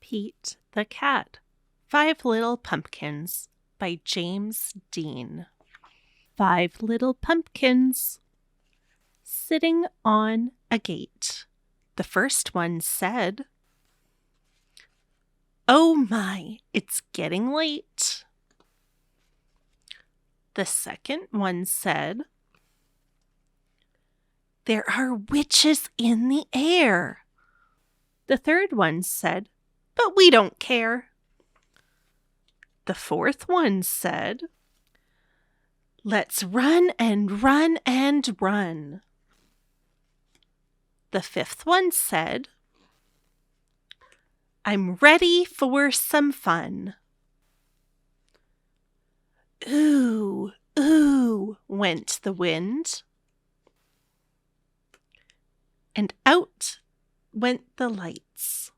Pete the Cat. 5 Little Pumpkins by James Dean. 5 little pumpkins sitting on a gate. The first one said, "Oh my, it's getting late." The second one said, "There are witches in the air." The third one said, "But we don't care." The fourth one said, "Let's run and run and run." The fifth one said, "I'm ready for some fun." Ooh, ooh, went the wind, and out went the lights,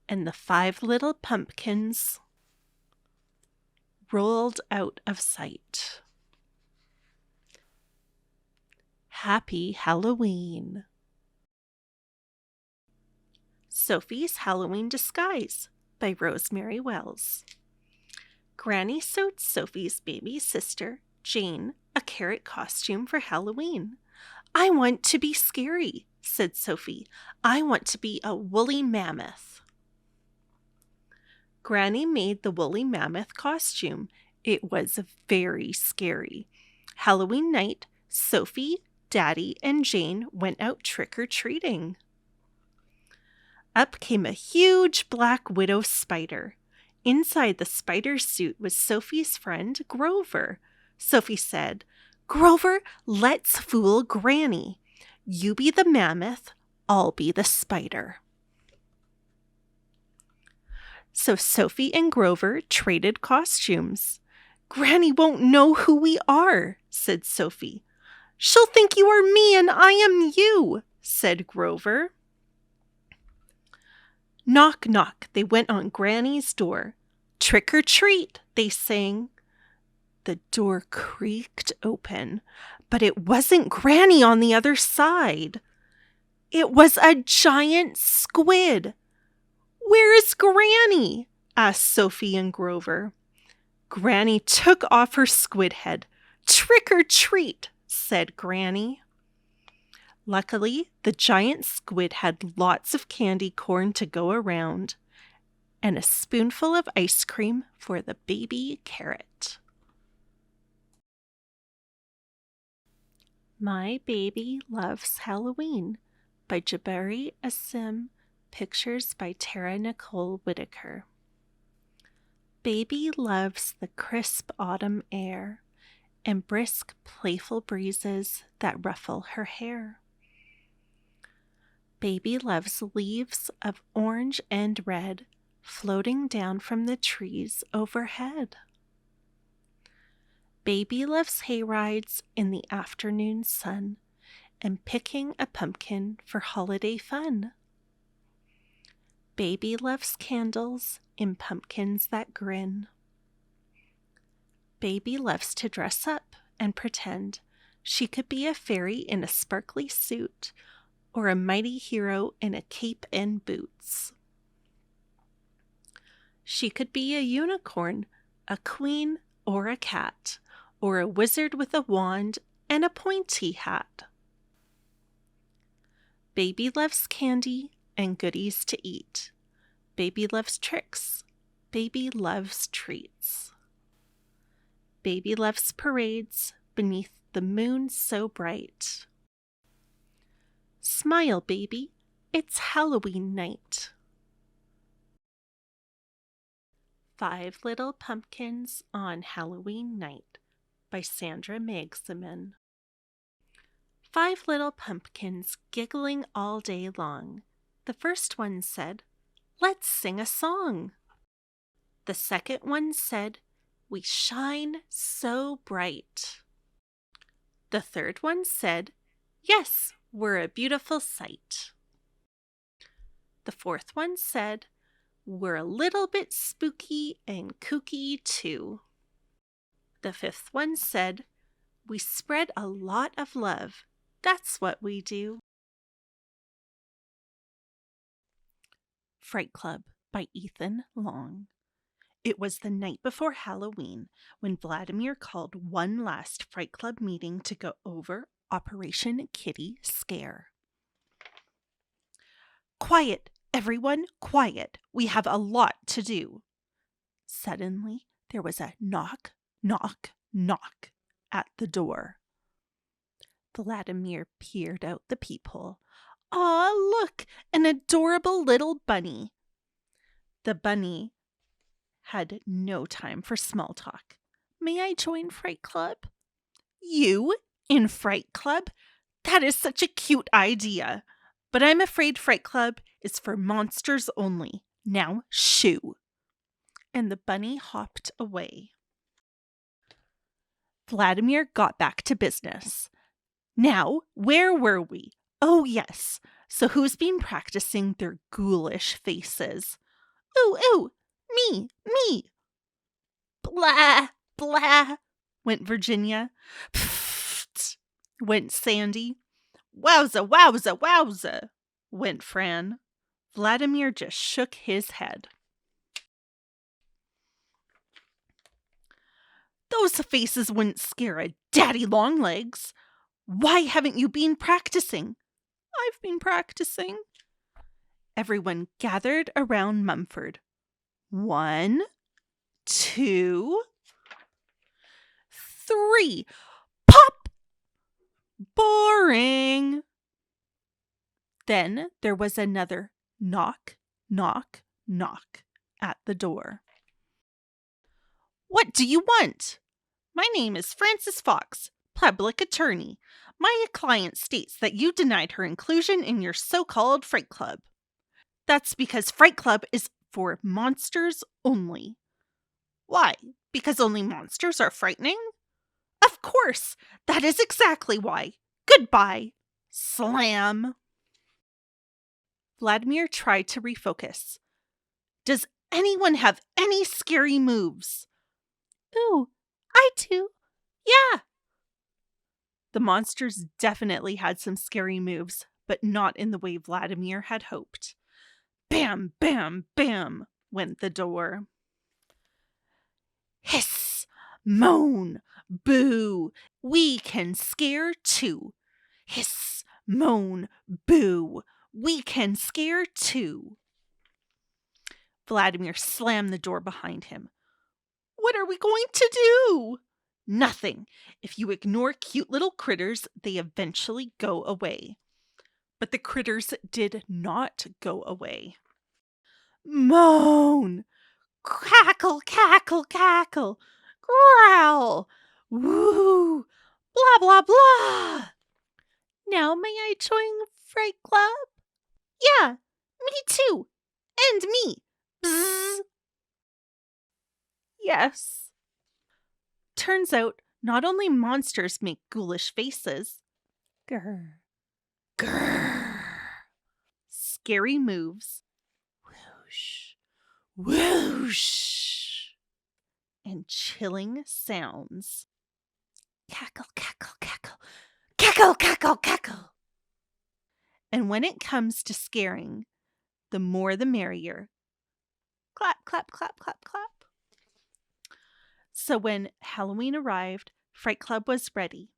and the 5 little pumpkins rolled out of sight. Happy Halloween. Sophie's Halloween Disguise by Rosemary Wells. Granny sewed Sophie's baby sister, Jane, a carrot costume for Halloween. "I want to be scary," said Sophie. "I want to be a woolly mammoth." Granny made the woolly mammoth costume. It was very scary. Halloween night, Sophie, Daddy, and Jane went out trick-or-treating. Up came a huge black widow spider. Inside the spider suit was Sophie's friend, Grover. Sophie said, "Grover, let's fool Granny. You be the mammoth, I'll be the spider." So Sophie and Grover traded costumes. "Granny won't know who we are," said Sophie. "She'll think you are me and I am you," said Grover. Knock, knock, they went on Granny's door. "Trick or treat," they sang. The door creaked open, but it wasn't Granny on the other side. It was a giant squid. "Where is Granny?" asked Sophie and Grover. Granny took off her squid head. "Trick or treat," said Granny. Luckily, the giant squid had lots of candy corn to go around and a spoonful of ice cream for the baby carrot. My Baby Loves Halloween by Jabari Asim, pictures by Tara Nicole Whitaker. Baby loves the crisp autumn air and brisk, playful breezes that ruffle her hair. Baby loves leaves of orange and red floating down from the trees overhead. Baby loves hayrides in the afternoon sun and picking a pumpkin for holiday fun. Baby loves candles in pumpkins that grin. Baby loves to dress up and pretend she could be a fairy in a sparkly suit or a mighty hero in a cape and boots. She could be a unicorn, a queen, or a cat, or a wizard with a wand and a pointy hat. Baby loves candy and goodies to eat. Baby loves tricks. Baby loves treats. Baby loves parades beneath the moon so bright. Smile, baby, it's Halloween night. 5 Little Pumpkins on Halloween Night by Sandra Magsamen. 5 little pumpkins giggling all day long. The first one said, "Let's sing a song." The second one said, "We shine so bright." The third one said, "Yes, we're a beautiful sight." The fourth one said, "We're a little bit spooky and kooky too." The fifth one said, "We spread a lot of love. That's what we do." Fright Club by Ethan Long. It was the night before Halloween when Vladimir called one last Fright Club meeting to go over Operation Kitty Scare. Quiet, everyone, quiet. We have a lot to do. Suddenly, there was a knock, knock, knock at the door. Vladimir peered out the peephole. "Aw, look, an adorable little bunny." The bunny had no time for small talk. "May I join Fright Club?" "You in Fright Club? That is such a cute idea. But I'm afraid Fright Club is for monsters only. Now shoo." And the bunny hopped away. Vladimir got back to business. Now, where were we? Oh, yes. So who's been practicing their ghoulish faces? "Ooh, ooh, me. Blah, blah," went Virginia. "Pfft," went Sandy. "Wowza, wowza, wowza," went Fran. Vladimir just shook his head. "Those faces wouldn't scare a daddy longlegs. Why haven't you been practicing?" "I've been practicing." Everyone gathered around Mumford. 1, 2, 3. Pop! Boring. Then there was another knock, knock, knock at the door. "What do you want?" "My name is Francis Fox, public attorney. My client states that you denied her inclusion in your so-called Fright Club." "That's because Fright Club is for monsters only." "Why? Because only monsters are frightening?" "Of course! That is exactly why. Goodbye." Slam. Vladimir tried to refocus. "Does anyone have any scary moves?" "Ooh, I do. Yeah." The monsters definitely had some scary moves, but not in the way Vladimir had hoped. Bam, bam, bam went the door. Hiss, moan, boo. We can scare too. Hiss, moan, boo. We can scare too. Vladimir slammed the door behind him. "What are we going to do?" "Nothing. If you ignore cute little critters, they eventually go away." But the critters did not go away. Moan, crackle, cackle, cackle, growl, woo, blah, blah, blah. "Now may I join Fright Club?" "Yeah, me too. And me. Bzzz." Yes. Turns out not only monsters make ghoulish faces. Grr. Grr. Scary moves. Whoosh. Whoosh. And chilling sounds. Cackle, cackle, cackle. Cackle, cackle, cackle. And when it comes to scaring, the more the merrier. Clap, clap, clap, clap, clap. So when Halloween arrived, Fright Club was ready.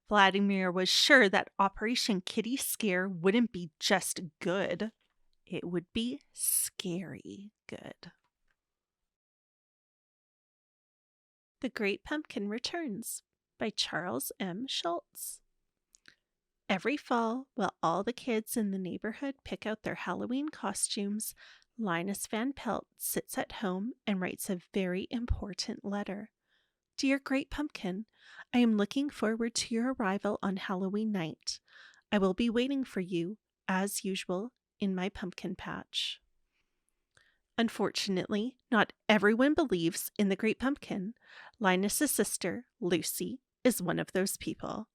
Vladimir was sure that Operation Kitty Scare wouldn't be just good. It would be scary good. The Great Pumpkin Returns by Charles M. Schulz. Every fall, while all the kids in the neighborhood pick out their Halloween costumes, Linus Van Pelt sits at home and writes a very important letter. "Dear Great Pumpkin, I am looking forward to your arrival on Halloween night. I will be waiting for you, as usual, in my pumpkin patch." Unfortunately, not everyone believes in the Great Pumpkin. Linus's sister, Lucy, is one of those people.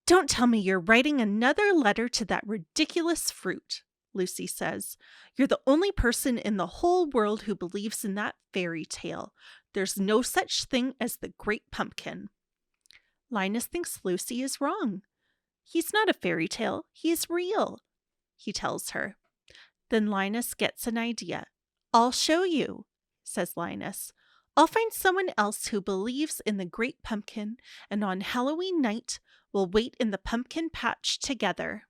"Don't tell me you're writing another letter to that ridiculous fruit," Lucy says. "You're the only person in the whole world who believes in that fairy tale. There's no such thing as the Great Pumpkin." Linus thinks Lucy is wrong. "He's not a fairy tale. He's real," he tells her. Then Linus gets an idea. "I'll show you," says Linus. "I'll find someone else who believes in the great pumpkin, and on Halloween night, we'll wait in the pumpkin patch together."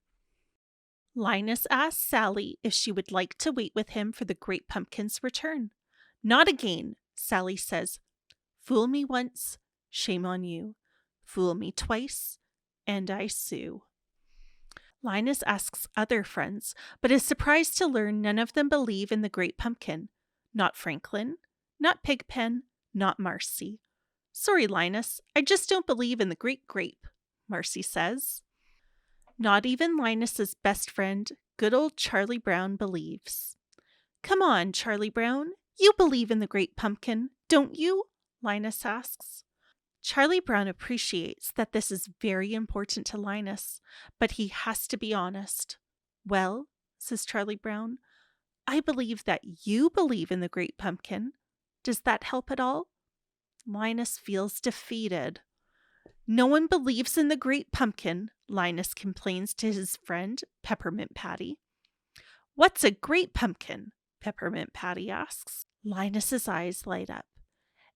Linus asks Sally if she would like to wait with him for the great pumpkin's return. "Not again," Sally says. "Fool me once, shame on you. Fool me twice, and I sue." Linus asks other friends, but is surprised to learn none of them believe in the great pumpkin. Not Franklin, not Pigpen, not Marcy. "Sorry, Linus, I just don't believe in the great grape," Marcy says. Not even Linus's best friend, good old Charlie Brown, believes. "Come on, Charlie Brown, you believe in the great pumpkin, don't you?" Linus asks. Charlie Brown appreciates that this is very important to Linus, but he has to be honest. "Well," says Charlie Brown, "I believe that you believe in the great pumpkin. Does that help at all?" Linus feels defeated. "No one believes in the great pumpkin," Linus complains to his friend, Peppermint Patty. "What's a great pumpkin?" Peppermint Patty asks. Linus's eyes light up.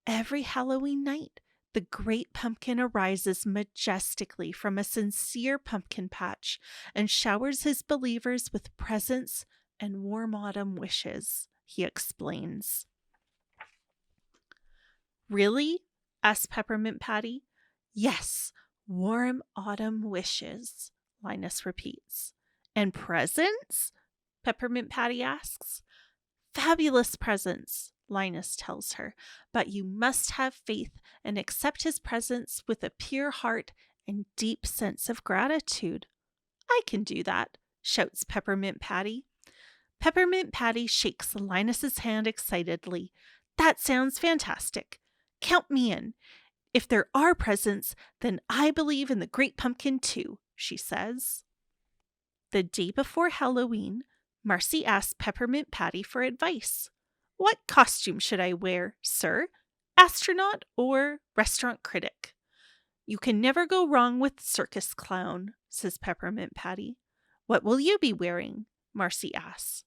Every Halloween night, the great pumpkin arises majestically from a sincere pumpkin patch and showers his believers with presents and warm autumn wishes, he explains. "Really?" asks Peppermint Patty. "Yes, warm autumn wishes," Linus repeats. "And presents?" Peppermint Patty asks. "Fabulous presents," Linus tells her, "but you must have faith and accept his presents with a pure heart and deep sense of gratitude." "I can do that," shouts Peppermint Patty. Peppermint Patty shakes Linus's hand excitedly. "That sounds fantastic. Count me in. If there are presents, then I believe in the great pumpkin too," she says. The day before Halloween, Marcy asks Peppermint Patty for advice. "What costume should I wear, sir? Astronaut or restaurant critic?" "You can never go wrong with circus clown," says Peppermint Patty. "What will you be wearing?" Marcy asks.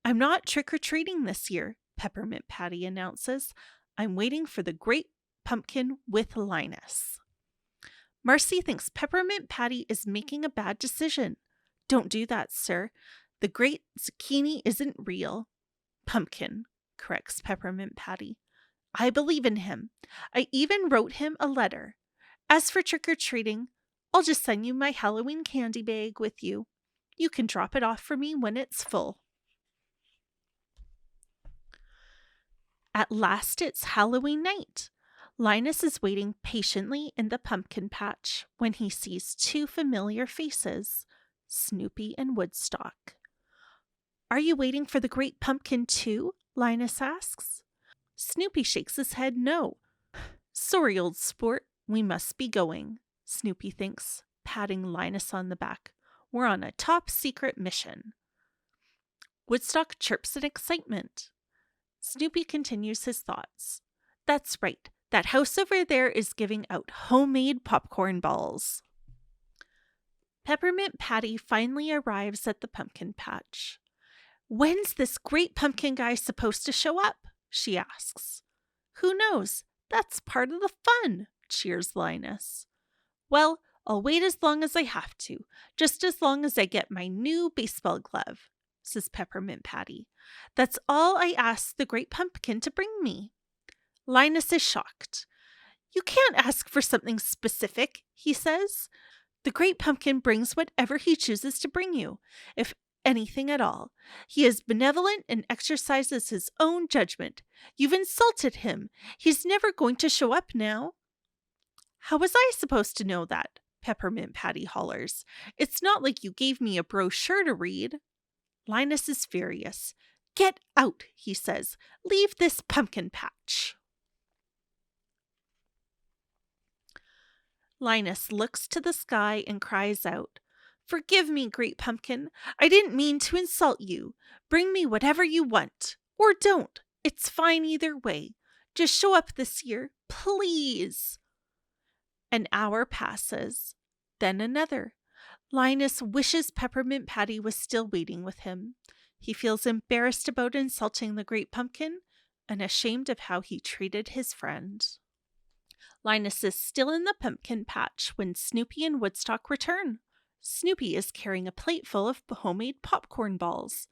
"I'm not trick-or-treating this year," Peppermint Patty announces. "I'm waiting for the great pumpkin with Linus." Marcy thinks Peppermint Patty is making a bad decision. "Don't do that, sir. The great zucchini isn't real." "Pumpkin," corrects Peppermint Patty. "I believe in him. I even wrote him a letter. As for trick-or-treating, I'll just send you my Halloween candy bag with you. You can drop it off for me when it's full." At last it's Halloween night. Linus is waiting patiently in the pumpkin patch when he sees two familiar faces, Snoopy and Woodstock. "Are you waiting for the great pumpkin too?" Linus asks. Snoopy shakes his head no. "Sorry, old sport, we must be going," Snoopy thinks, patting Linus on the back. "We're on a top secret mission." Woodstock chirps in excitement. Snoopy continues his thoughts. "That's right. That house over there is giving out homemade popcorn balls." Peppermint Patty finally arrives at the pumpkin patch. "When's this great pumpkin guy supposed to show up?" she asks. "Who knows? That's part of the fun," cheers Linus. "Well, I'll wait as long as I have to, just as long as I get my new baseball glove," says Peppermint Patty. "That's all I asked the great pumpkin to bring me." Linus is shocked. "You can't ask for something specific," he says. "The great pumpkin brings whatever he chooses to bring you, if anything at all. He is benevolent and exercises his own judgment. You've insulted him. He's never going to show up now." "How was I supposed to know that?" Peppermint Patty hollers. "It's not like you gave me a brochure to read." Linus is furious. "Get out," he says. "Leave this pumpkin patch." Linus looks to the sky and cries out, "Forgive me, great pumpkin. I didn't mean to insult you. Bring me whatever you want. Or don't. It's fine either way. Just show up this year, please." An hour passes, then another. Linus wishes Peppermint Patty was still waiting with him. He feels embarrassed about insulting the Great Pumpkin and ashamed of how he treated his friend. Linus is still in the pumpkin patch when Snoopy and Woodstock return. Snoopy is carrying a plate full of homemade popcorn balls.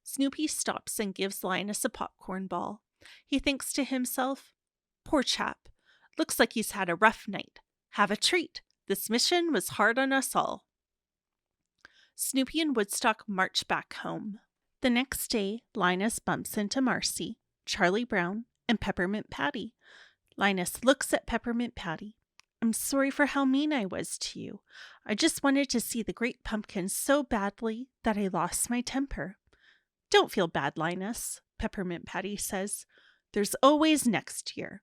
Snoopy stops and gives Linus a popcorn ball. He thinks to himself, "Poor chap. Looks like he's had a rough night. Have a treat. This mission was hard on us all." Snoopy and Woodstock march back home. The next day, Linus bumps into Marcy, Charlie Brown, and Peppermint Patty. Linus looks at Peppermint Patty. "I'm sorry for how mean I was to you. I just wanted to see the Great Pumpkin so badly that I lost my temper." "Don't feel bad, Linus," Peppermint Patty says. "There's always next year."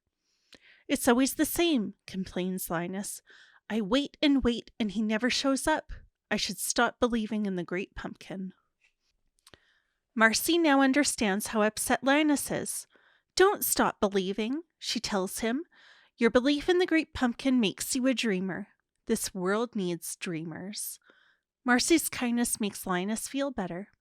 "It's always the same," complains Linus. "I wait and he never shows up. I should stop believing in the Great Pumpkin." Marcy now understands how upset Linus is. "Don't stop believing," she tells him. "Your belief in the Great Pumpkin makes you a dreamer. This world needs dreamers." Marcy's kindness makes Linus feel better.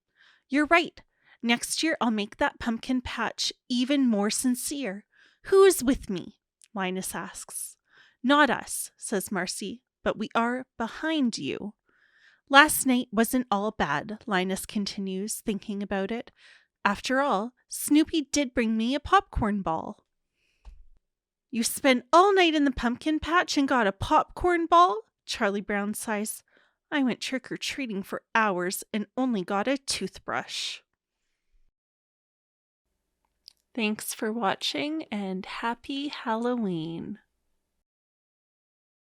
"You're right. Next year I'll make that pumpkin patch even more sincere. Who is with me?" Linus asks. "Not us," says Marcy, "but we are behind you." "Last night wasn't all bad," Linus continues, thinking about it. "After all, Snoopy did bring me a popcorn ball." "You spent all night in the pumpkin patch and got a popcorn ball?" Charlie Brown sighs. "I went trick-or-treating for hours and only got a toothbrush." Thanks for watching and happy Halloween.